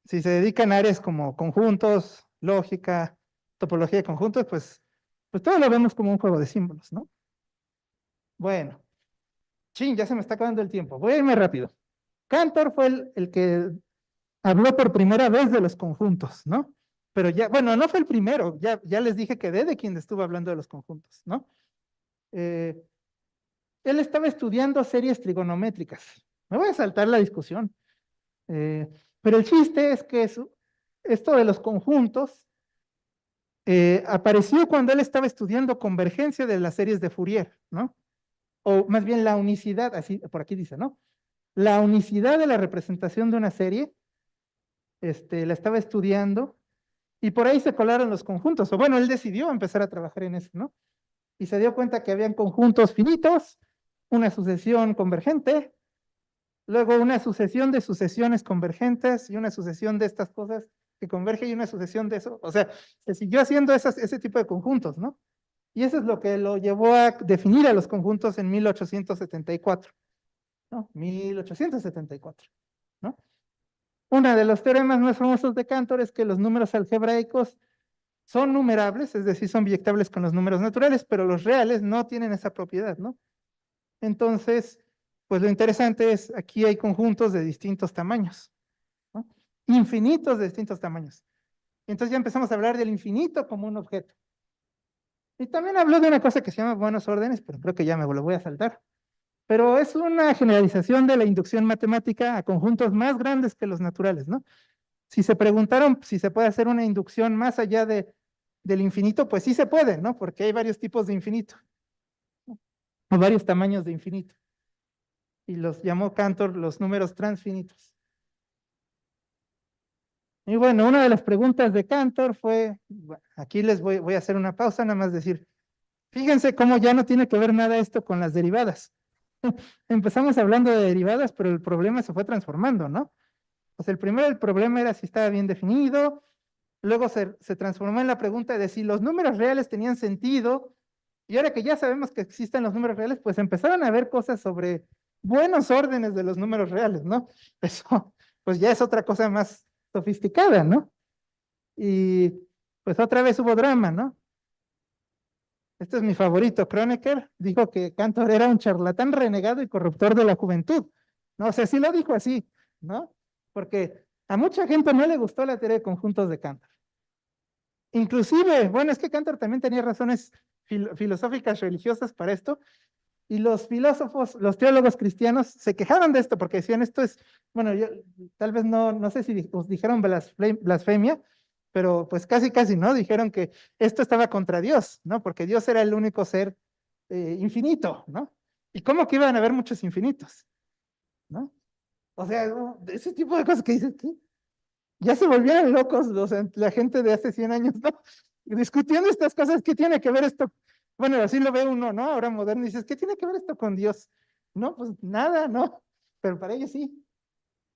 si se dedican a áreas como conjuntos, lógica, topología de conjuntos, pues todo lo vemos como un juego de símbolos, ¿no? Bueno, chin, ya se me está acabando el tiempo. Voy a irme rápido. Cantor fue el que habló por primera vez de los conjuntos, ¿no? Pero ya, bueno, no fue el primero, ya les dije que Dedekind estuvo hablando de los conjuntos, ¿no? Eh, Él estaba estudiando series trigonométricas. Me voy a saltar la discusión. Pero el chiste es que esto de los conjuntos apareció cuando él estaba estudiando convergencia de las series de Fourier, ¿no? O más bien la unicidad, así por aquí dice, ¿no? La unicidad de la representación de una serie, la estaba estudiando y por ahí se colaron los conjuntos. O bueno, él decidió empezar a trabajar en eso, ¿no? Y se dio cuenta que habían conjuntos finitos, una sucesión convergente, luego una sucesión de sucesiones convergentes y una sucesión de estas cosas que convergen y una sucesión de eso. O sea, se siguió haciendo ese tipo de conjuntos, ¿no? Y eso es lo que lo llevó a definir a los conjuntos en 1874, ¿no? 1874, ¿no? Uno de los teoremas más famosos de Cantor es que los números algebraicos son numerables, es decir, son biyectables con los números naturales, pero los reales no tienen esa propiedad, ¿no? Entonces, pues lo interesante es, aquí hay conjuntos de distintos tamaños, ¿no? Infinitos de distintos tamaños. Entonces ya empezamos a hablar del infinito como un objeto. Y también habló de una cosa que se llama buenos órdenes, pero creo que ya me lo voy a saltar. Pero es una generalización de la inducción matemática a conjuntos más grandes que los naturales, ¿no? Si se preguntaron si se puede hacer una inducción más allá del infinito, pues sí se puede, ¿no? Porque hay varios tipos de infinito, ¿no? O varios tamaños de infinito. Y los llamó Cantor los números transfinitos. Y bueno, una de las preguntas de Cantor fue, aquí les voy a hacer una pausa, nada más decir, fíjense cómo ya no tiene que ver nada esto con las derivadas. Empezamos hablando de derivadas, pero el problema se fue transformando, ¿no? O sea, el problema era si estaba bien definido, luego se transformó en la pregunta de si los números reales tenían sentido, y ahora que ya sabemos que existen los números reales, pues empezaron a ver cosas sobre buenos órdenes de los números reales, ¿no? Eso, pues ya es otra cosa más sofisticada, ¿no? Y pues otra vez hubo drama, ¿no? Este es mi favorito. Kronecker dijo que Cantor era un charlatán renegado y corruptor de la juventud. No, o sea, sí lo dijo así, ¿no? Porque a mucha gente no le gustó la teoría de conjuntos de Cantor. Inclusive, bueno, es que Cantor también tenía razones filosóficas religiosas para esto, y los filósofos, los teólogos cristianos se quejaban de esto porque decían esto es, bueno, yo tal vez no sé si os dijeron blasfemia, pero pues casi, ¿no? Dijeron que esto estaba contra Dios, ¿no? Porque Dios era el único ser infinito, ¿no? ¿Y cómo que iban a haber muchos infinitos? ¿No? O sea, ese tipo de cosas que dices, ¿qué? Ya se volvieron locos la gente de hace 100 años, ¿no? Discutiendo estas cosas, ¿qué tiene que ver esto? Bueno, así lo ve uno, ¿no? Ahora moderno, y dices, ¿qué tiene que ver esto con Dios? No, pues nada, ¿no? Pero para ellos sí,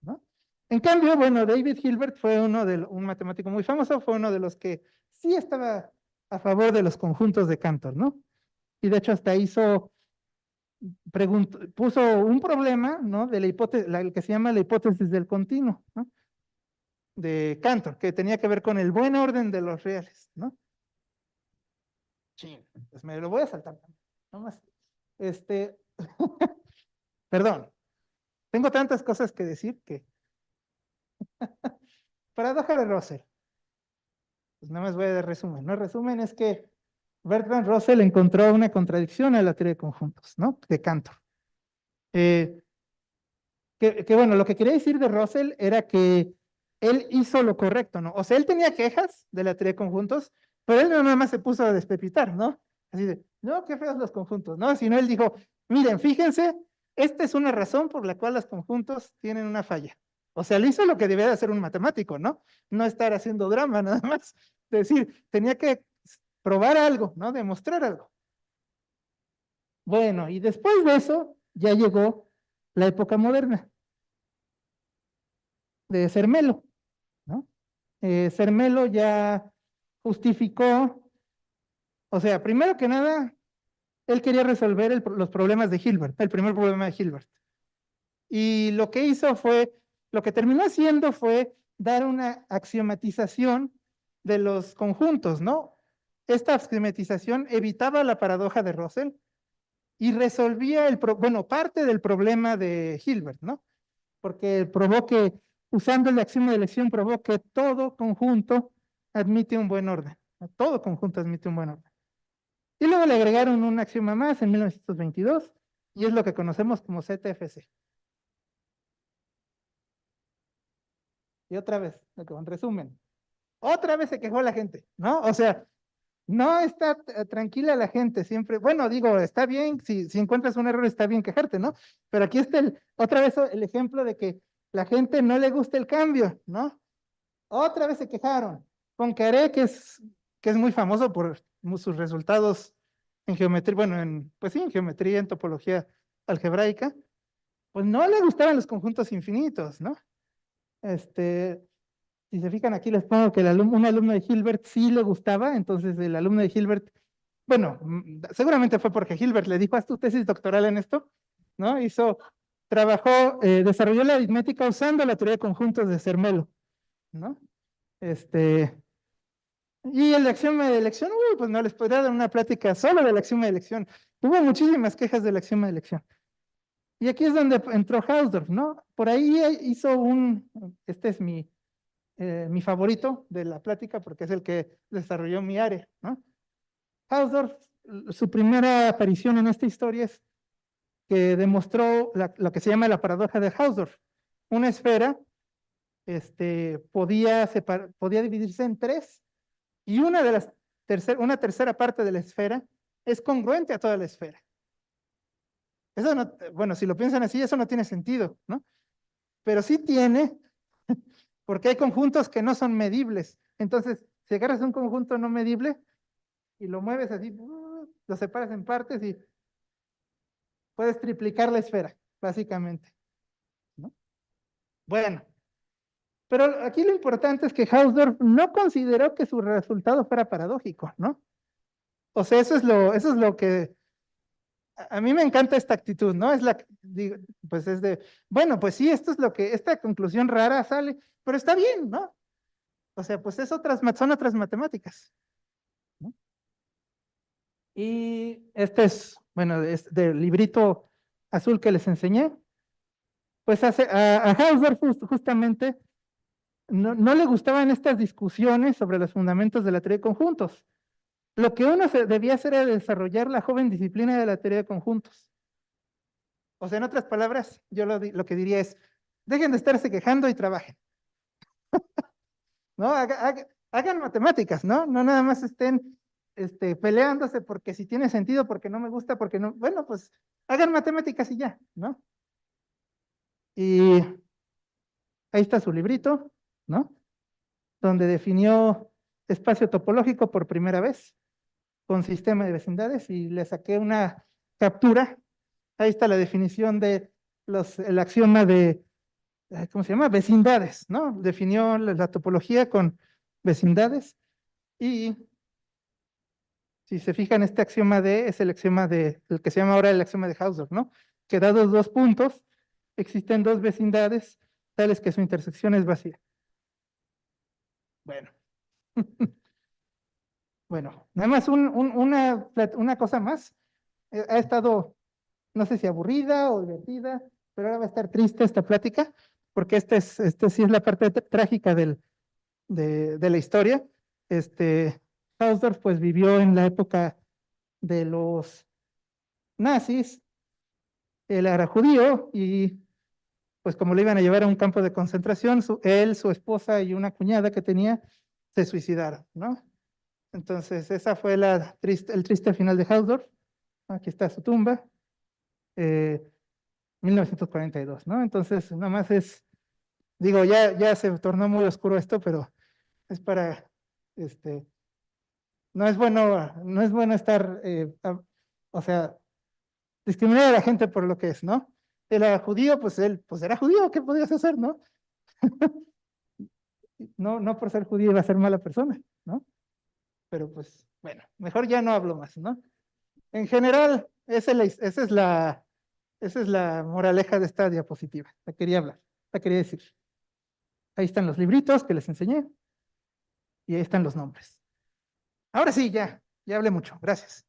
¿no? En cambio, bueno, David Hilbert fue un matemático muy famoso, fue uno de los que sí estaba a favor de los conjuntos de Cantor, ¿no? Y de hecho hasta puso un problema, ¿no? De la hipótesis, el que se llama la hipótesis del continuo, ¿no? De Cantor, que tenía que ver con el buen orden de los reales, ¿no? Sí, pues me lo voy a saltar, nomás. Este, perdón, tengo tantas cosas que decir que. Paradoja de Russell. Pues nada más voy a dar resumen, ¿no? El resumen es que Bertrand Russell encontró una contradicción en la teoría de conjuntos, ¿no? De Cantor. Eh, bueno, lo que quería decir de Russell era que él hizo lo correcto, ¿no? O sea, él tenía quejas de la teoría de conjuntos, pero él no nada más se puso a despepitar, ¿no? Así de, no, qué feos los conjuntos, ¿no? Sino él dijo, miren, fíjense, esta es una razón por la cual los conjuntos tienen una falla. O sea, él hizo lo que debía de hacer un matemático, ¿no? No estar haciendo drama nada más. Es decir, tenía que probar algo, ¿no? Demostrar algo. Bueno, y después de eso ya llegó la época moderna de Zermelo, ¿no? Zermelo ya justificó, o sea, primero que nada, él quería resolver los problemas de Hilbert, el primer problema de Hilbert. Y lo que hizo fue, lo que terminó haciendo fue dar una axiomatización de los conjuntos, ¿no? Esta axiomatización evitaba la paradoja de Russell y resolvía bueno, parte del problema de Hilbert, ¿no? Porque probó que, usando el axioma de elección, probó que todo conjunto admite un buen orden. Todo conjunto admite un buen orden. Y luego le agregaron un axioma más en 1922, y es lo que conocemos como ZFC. Y otra vez, en resumen, otra vez se quejó la gente, ¿no? O sea, no está tranquila la gente siempre. Bueno, digo, está bien, si encuentras un error está bien quejarte, ¿no? Pero aquí está otra vez el ejemplo de que la gente no le gusta el cambio, ¿no? Otra vez se quejaron. Poincaré, que es muy famoso por sus resultados en geometría, bueno, pues sí, en geometría, en topología algebraica, pues no le gustaban los conjuntos infinitos, ¿no? Si se fijan aquí les pongo que un alumno de Hilbert sí le gustaba, entonces el alumno de Hilbert, bueno, seguramente fue porque Hilbert le dijo, haz tu tesis doctoral en esto, ¿no? Desarrolló la aritmética usando la teoría de conjuntos de Zermelo, ¿no? Y el axioma de elección, pues no les podría dar una plática solo del axioma de elección. Hubo muchísimas quejas del axioma de elección. Y aquí es donde entró Hausdorff, ¿no? Por ahí hizo este es mi favorito de la plática porque es el que desarrolló mi área, ¿no? Hausdorff, su primera aparición en esta historia es que demostró lo que se llama la paradoja de Hausdorff. Una esfera podía dividirse en tres y una tercera parte de la esfera es congruente a toda la esfera. Eso no, bueno, si lo piensan así, eso no tiene sentido, ¿no? Pero sí tiene, porque hay conjuntos que no son medibles. Entonces, si agarras un conjunto no medible y lo mueves así, lo separas en partes y puedes triplicar la esfera, básicamente, ¿no? Bueno, pero aquí lo importante es que Hausdorff no consideró que su resultado fuera paradójico, ¿no? O sea, eso es lo que a mí me encanta esta actitud, ¿no? Pues es de, bueno, pues sí, esta conclusión rara sale, pero está bien, ¿no? O sea, pues son otras matemáticas, ¿no? Y este es, bueno, es del librito azul que les enseñé. Pues a Hausdorff justamente no le gustaban estas discusiones sobre los fundamentos de la teoría de conjuntos. Lo que uno debía hacer era desarrollar la joven disciplina de la teoría de conjuntos. O sea, en otras palabras, yo lo que diría es, dejen de estarse quejando y trabajen, ¿no? Hagan matemáticas, ¿no? No nada más estén peleándose porque si tiene sentido, porque no me gusta, porque no, bueno, pues hagan matemáticas y ya, ¿no? Y ahí está su librito, ¿no? Donde definió espacio topológico por primera vez con sistema de vecindades y le saqué una captura. Ahí está la definición de el axioma de, ¿cómo se llama? Vecindades, ¿no? Definió la topología con vecindades y si se fijan, este axioma D es el axioma el que se llama ahora el axioma de Hausdorff, ¿no? Que dados dos puntos, existen dos vecindades tales que su intersección es vacía. Bueno. Bueno, nada más una cosa más. Ha estado, no sé si aburrida o divertida, pero ahora va a estar triste esta plática, porque este sí es la parte trágica de la historia. Hausdorff pues vivió en la época de los nazis, él era judío y pues como lo iban a llevar a un campo de concentración, él, su esposa y una cuñada que tenía se suicidaron, ¿no? Entonces esa fue el triste final de Hausdorff. Aquí está su tumba, 1942, ¿no? Entonces nada más digo, ya se tornó muy oscuro esto, pero es para, no es bueno estar, o sea, discriminar a la gente por lo que es, ¿no? Él era judío, pues él, pues era judío, ¿qué podías hacer, no? No por ser judío iba a ser mala persona, ¿no? Pero pues, bueno, mejor ya no hablo más, ¿no? En general, esa es la moraleja de esta diapositiva. La quería hablar, la quería decir. Ahí están los libritos que les enseñé y ahí están los nombres. Ahora sí, ya hablé mucho. Gracias.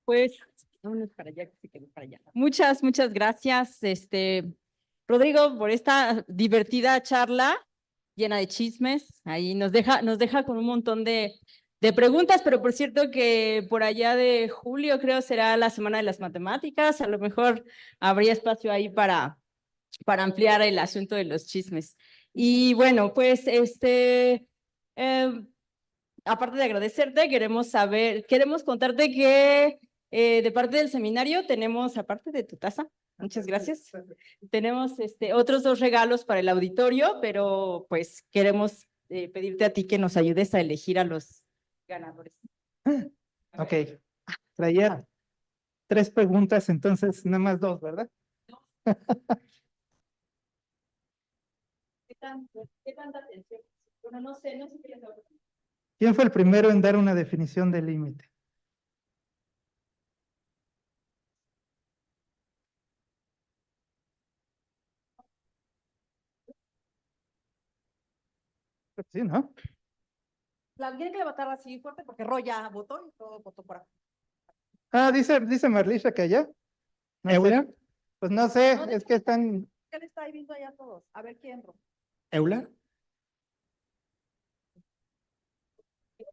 Pues, vámonos para allá, que se quedó para allá. Muchas gracias, Rodrigo, por esta divertida charla llena de chismes. Ahí nos deja con un montón de preguntas, pero por cierto que por allá de julio creo será la Semana de las Matemáticas. A lo mejor habría espacio ahí para ampliar el asunto de los chismes. Y bueno, pues aparte de agradecerte, queremos contarte que de parte del seminario tenemos, aparte de tu taza, muchas gracias, tenemos otros dos regalos para el auditorio, pero pues queremos pedirte a ti que nos ayudes a elegir a los ganadores. Ok. Traía 3 preguntas, entonces nada más 2, ¿verdad? ¿Qué tanta atención? Bueno, no sé qué les hago. ¿Quién fue el primero en dar una definición de límite? Creo que sí, ¿no? La tiene que levantar así fuerte porque Roy ya votó y todo votó por acá. Ah, dice Marlisha que allá. No sé. ¿Euler? Pues no sé, No, de es que están. ¿Qué le está ahí viendo allá a todos? A ver quién, Roy. ¿Euler?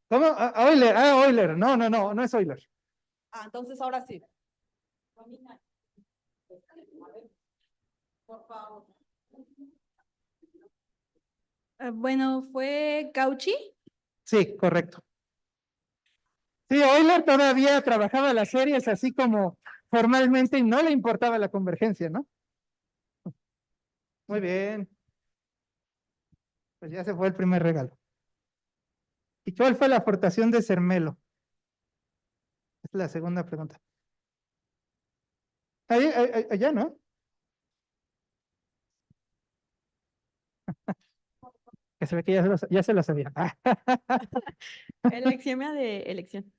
¿Cómo? Euler, Euler. No es Euler. Ah, entonces ahora sí. Por favor. Bueno, fue Cauchy. Sí, correcto. Sí, Euler todavía trabajaba las series así como formalmente y no le importaba la convergencia, ¿no? Muy bien. Pues ya se fue el primer regalo. ¿Y cuál fue la aportación de Zermelo? Es la segunda pregunta. Allá, ¿no? Que se ve que ya se lo sabía. El axioma de elección.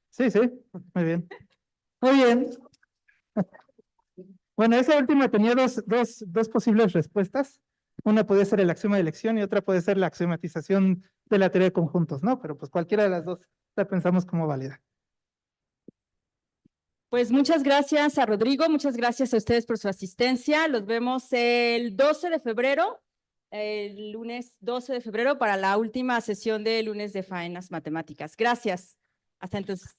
Sí, muy bien. Muy bien. Bueno, esa última tenía dos posibles respuestas. Una puede ser el axioma de elección y otra puede ser la axiomatización de la teoría de conjuntos, ¿no? Pero pues cualquiera de las dos la pensamos como válida. Pues muchas gracias a Rodrigo, muchas gracias a ustedes por su asistencia. Los vemos el 12 de febrero, el lunes 12 de febrero para la última sesión de lunes de faenas matemáticas. Gracias. Hasta entonces.